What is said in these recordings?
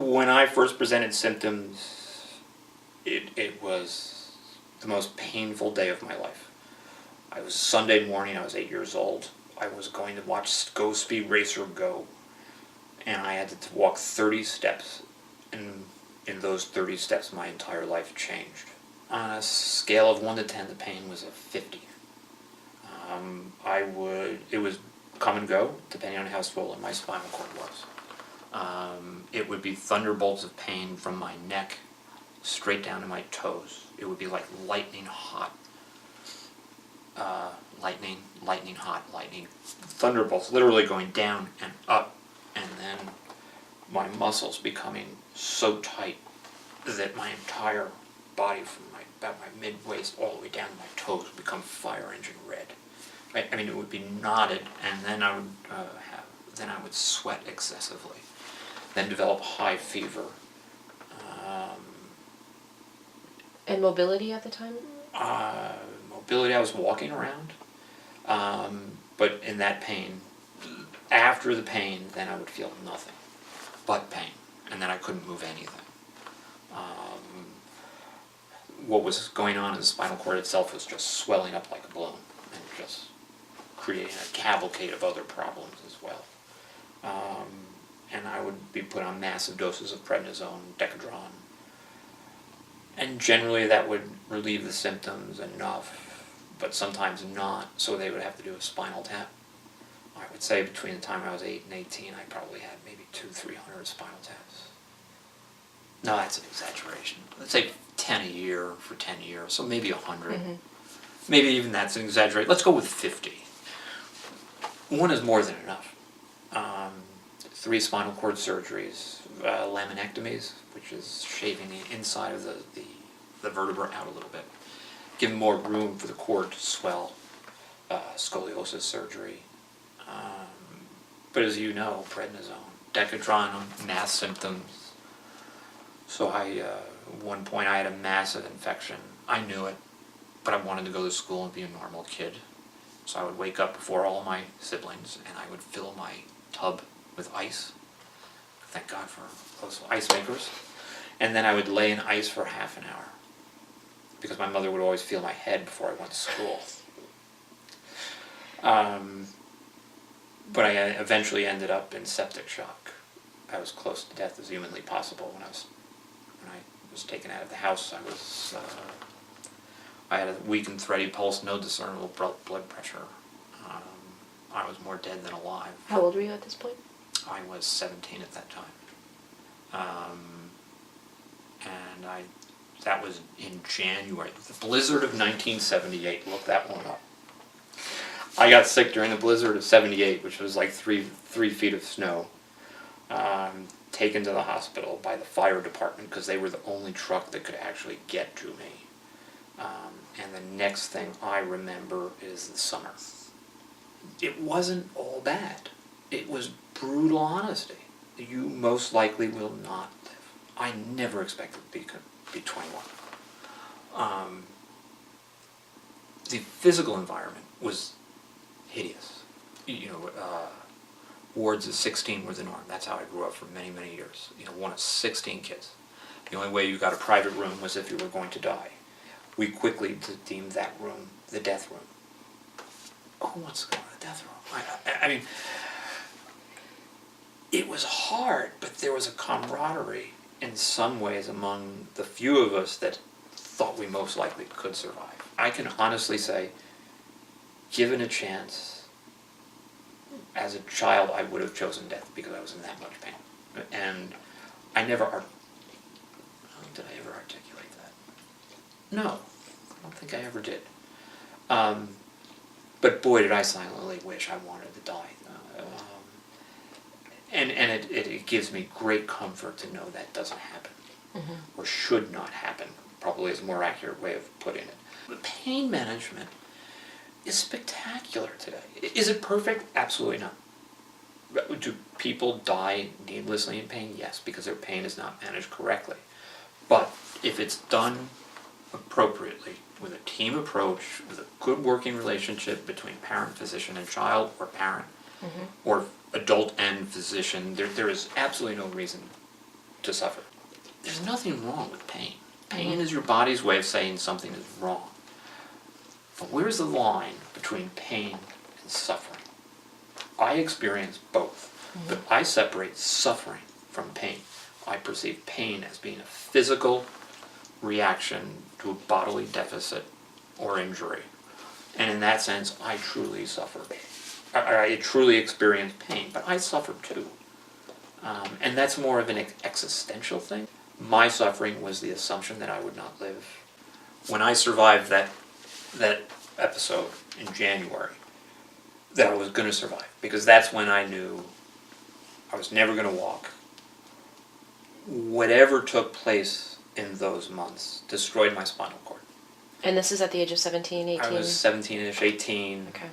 When I first presented symptoms, it was the most painful day of my life. I was Sunday morning, I was 8 years old. I was going to watch Go Speed Racer Go, and I had to walk 30 steps, and in those 30 steps my entire life changed. On a scale of 1 to 10, the pain was a 50. It was come and go, depending on how swollen my spinal cord was. It would be thunderbolts of pain from my neck straight down to my toes. It would be like lightning hot. Lightning hot, thunderbolts literally going down and up, and then my muscles becoming so tight that my entire body from about my mid-waist all the way down to my toes would become fire engine red. I mean, it would be knotted, and then I would sweat excessively, then develop high fever. And mobility at the time? Mobility, I was walking around, but in that pain, after the pain, then I would feel nothing but pain, and then I couldn't move anything. What was going on in the spinal cord itself was just swelling up like a balloon and just creating a cavalcade of other problems as well. And I would be put on massive doses of prednisone, Decadron, and generally that would relieve the symptoms enough, but sometimes not, so they would have to do a spinal tap. I would say between the time I was 8 and 18, I probably had maybe 200-300 spinal taps. No, that's an exaggeration. Let's say 10 a year for 10 years, so maybe 100. Mm-hmm. Maybe even that's an exaggeration. Let's go with 50. One is more than enough. 3 spinal cord surgeries, laminectomies, which is shaving the inside of the vertebra out a little bit, giving more room for the cord to swell, scoliosis surgery. But as you know, prednisone, Decadron, mass symptoms. So at one point I had a massive infection. I knew it, but I wanted to go to school and be a normal kid. So I would wake up before all my siblings, and I would fill my tub with ice. Thank God for those ice makers. And then I would lay in ice for half an hour, because my mother would always feel my head before I went to school. But I eventually ended up in septic shock. I was close to death as humanly possible when I was taken out of the house. I had a weak and thready pulse, no discernible blood pressure. I was more dead than alive. How old were you at this point? I was 17 at that time. And that was in January. The blizzard of 1978. Look that one up. I got sick during the blizzard of 78, which was like 3 feet of snow. Taken to the hospital by the fire department because they were the only truck that could actually get to me. And the next thing I remember is the summer. It wasn't all bad. It was brutal honesty. You most likely will not live. I never expected to be 21. The physical environment was hideous. Wards of 16 were the norm. That's how I grew up for many, many years. One of 16 kids. The only way you got a private room was if you were going to die. We quickly deemed that room the death room. Who wants to go to the death room? I mean, it was hard, but there was a camaraderie in some ways among the few of us that thought we most likely could survive. I can honestly say, given a chance, as a child, I would have chosen death because I was in that much pain. And I never... did I ever articulate that? No, I don't think I ever did. But boy, did I silently wish I wanted to die. And it gives me great comfort to know that doesn't happen. Mm-hmm. Or should not happen, probably is a more accurate way of putting it. But pain management is spectacular today. Is it perfect? Absolutely not. Do people die needlessly in pain? Yes, because their pain is not managed correctly. But if it's done appropriately, with a team approach, with a good working relationship between parent, physician, and child, or parent, mm-hmm. or adult and physician, there is absolutely no reason to suffer. There's nothing wrong with pain. Pain is your body's way of saying something is wrong. But where's the line between pain and suffering? I experience both, but I separate suffering from pain. I perceive pain as being a physical reaction to a bodily deficit or injury. And in that sense, I truly suffer. I truly experience pain, but I suffer too. And that's more of an existential thing. My suffering was the assumption that I would not live. When I survived that episode in January, that I was going to survive, because that's when I knew I was never going to walk. Whatever took place in those months destroyed my spinal cord. And this is at the age of 17, 18? I was 17-ish, 18. Okay.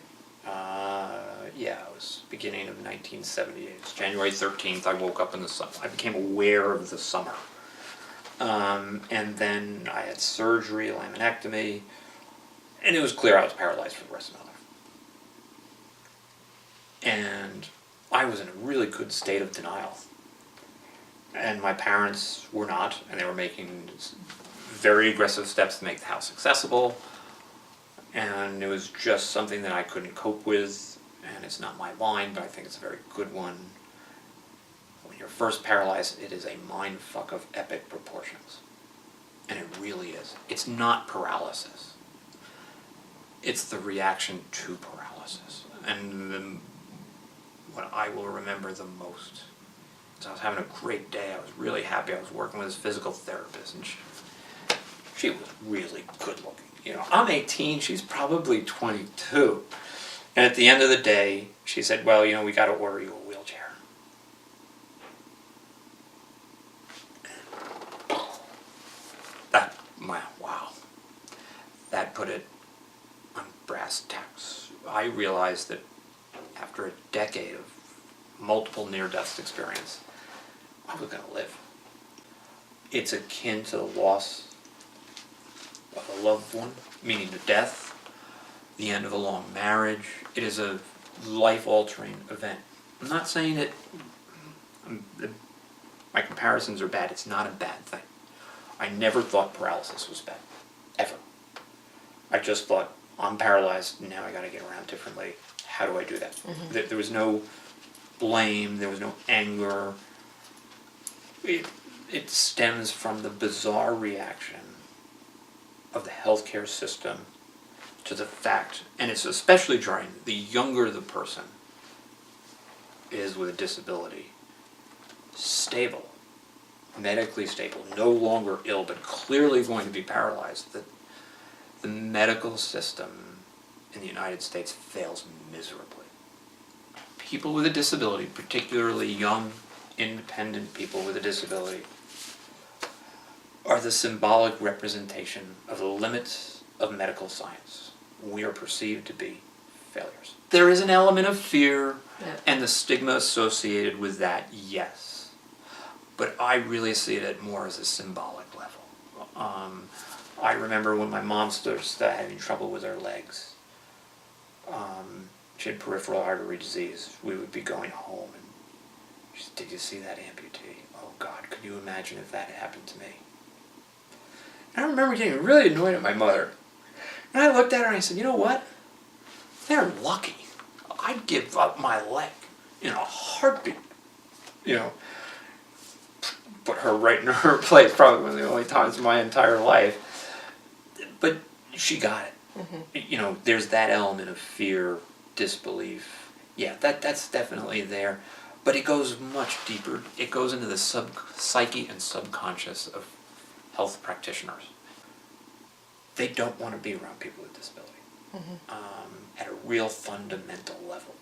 Yeah, it was beginning of 1978. It was January 13th, I woke up in the summer. I became aware of the summer. And then I had surgery, a laminectomy, and it was clear I was paralyzed for the rest of my life. And I was in a really good state of denial. And my parents were not, and they were making very aggressive steps to make the house accessible. And it was just something that I couldn't cope with, and it's not my line, but I think it's a very good one. When you're first paralyzed, it is a mind fuck of epic proportions. And it really is. It's not paralysis. It's the reaction to paralysis. And what I will remember the most is I was having a great day. I was really happy. I was working with this physical therapist, and she was really good looking. You know, I'm 18, she's probably 22. And at the end of the day, she said, well, you know, we got to order you a wheelchair. Wow. That put it on brass tacks. I realized that after a decade of multiple near-death experience, I was going to live. It's akin to the loss of a loved one, meaning to death, the end of a long marriage. It is a life-altering event. I'm not saying that my comparisons are bad. It's not a bad thing. I never thought paralysis was bad, ever. I just thought, I'm paralyzed, now I got to get around differently. How do I do that? Mm-hmm. There was no blame, there was no anger. It stems from the bizarre reaction of the healthcare system to the fact, and it's especially jarring, the younger the person is with a disability, stable, medically stable, no longer ill, but clearly going to be paralyzed, that the medical system in the United States fails miserably. People with a disability, particularly young, independent people with a disability, are the symbolic representation of the limits of medical science. We are perceived to be failures. There is an element of fear and the stigma associated with that, yes. But I really see it more as a symbolic level. I remember when my mom started having trouble with her legs. She had peripheral artery disease. We would be going home and she said, did you see that amputee? Oh God, could you imagine if that had happened to me? And I remember getting really annoyed at my mother. And I looked at her and I said, you know what? They're lucky. I'd give up my leg in a heartbeat. You know, put her right in her place, probably one of the only times in my entire life. But she got it. Mm-hmm. You know, there's that element of fear, disbelief. Yeah, that's definitely there. But it goes much deeper. It goes into the psyche and subconscious of health practitioners. They don't want to be around people with disability at a real fundamental level.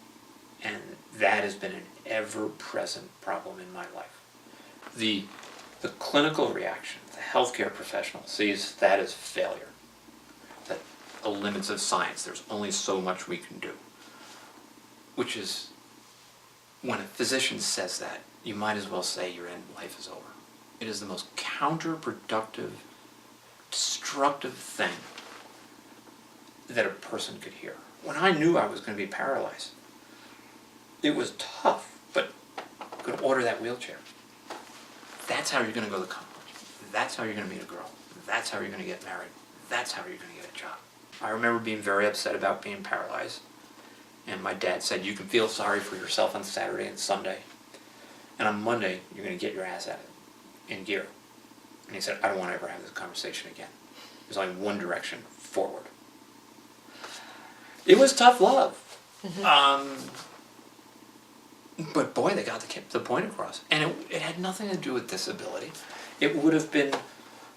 And that has been an ever-present problem in my life. The clinical reaction, the healthcare professional sees that as failure. That the limits of science, there's only so much we can do. Which is, when a physician says that, you might as well say your end life is over. It is the most counterproductive, destructive thing that a person could hear. When I knew I was going to be paralyzed, it was tough, but I could order that wheelchair. That's how you're going to go to college. That's how you're going to meet a girl. That's how you're going to get married. That's how you're going to get a job. I remember being very upset about being paralyzed. And my dad said, you can feel sorry for yourself on Saturday and Sunday. And on Monday, you're going to get your ass at it in gear. And he said, I don't want to ever have this conversation again. There's only one direction, forward. It was tough love. But boy, they got the point across. And it had nothing to do with disability. It would have been,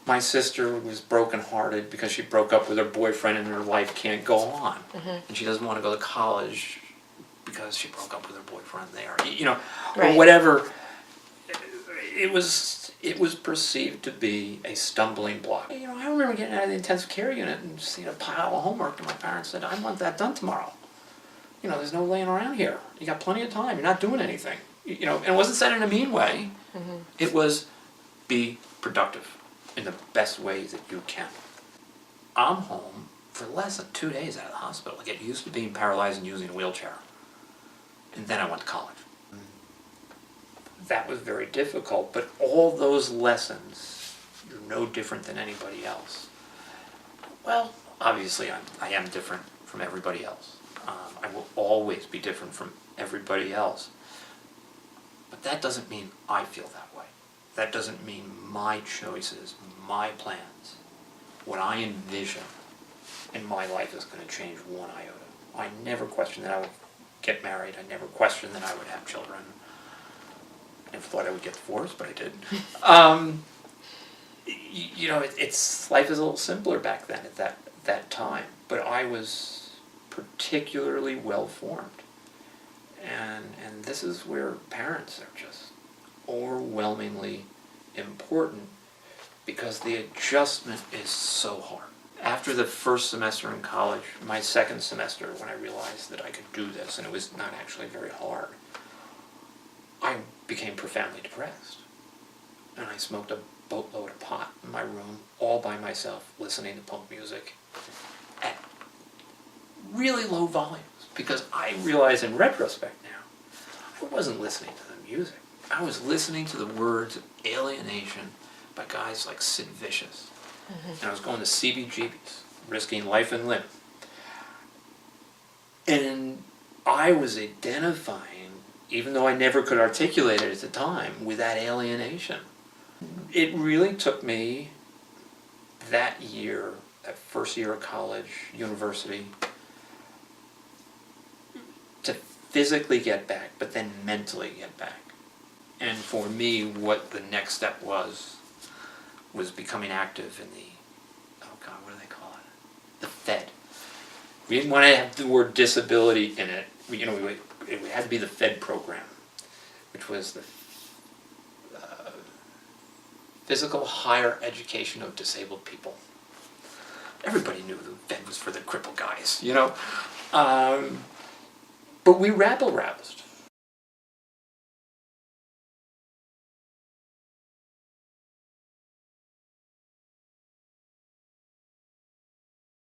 my sister was brokenhearted because she broke up with her boyfriend and her life can't go on. And she doesn't want to go to college because she broke up with her boyfriend there. You know, Right. or whatever. It was perceived to be a stumbling block. You know, I remember getting out of the intensive care unit and seeing a pile of homework, and my parents said, I want that done tomorrow. You know, there's no laying around here. You got plenty of time. You're not doing anything. You know, and it wasn't said in a mean way. It was, be productive in the best way that you can. I'm home for less than 2 days out of the hospital. I get used to being paralyzed and using a wheelchair. And then I went to college. That was very difficult, but all those lessons, you're no different than anybody else. Well, obviously I am different from everybody else. I will always be different from everybody else. But that doesn't mean I feel that way. That doesn't mean my choices, my plans, what I envision in my life is going to change one iota. I never questioned that I would get married. I never questioned that I would have children. I never thought I would get divorced, but I did. You know, it's life is a little simpler back then at that time. But I was particularly well formed, and this is where parents are just overwhelmingly important because the adjustment is so hard. After the first semester in college, my second semester, when I realized that I could do this and it was not actually very hard, I became profoundly depressed. And I smoked a boatload of pot in my room, all by myself, listening to punk music at really low volumes. Because I realize in retrospect now, I wasn't listening to the music. I was listening to the words of alienation by guys like Sid Vicious. And I was going to CBGBs, risking life and limb. And I was identifying, even though I never could articulate it at the time, with that alienation. It really took me that year, that first year of college, university, to physically get back, but then mentally get back. And for me, what the next step was becoming active in the, oh God, what do they call it? The Fed. We didn't want to have the word disability in it. It had to be the Fed program, which was the Physical Higher Education of Disabled People. Everybody knew the Fed was for the crippled guys, you know. But we rabble-roused.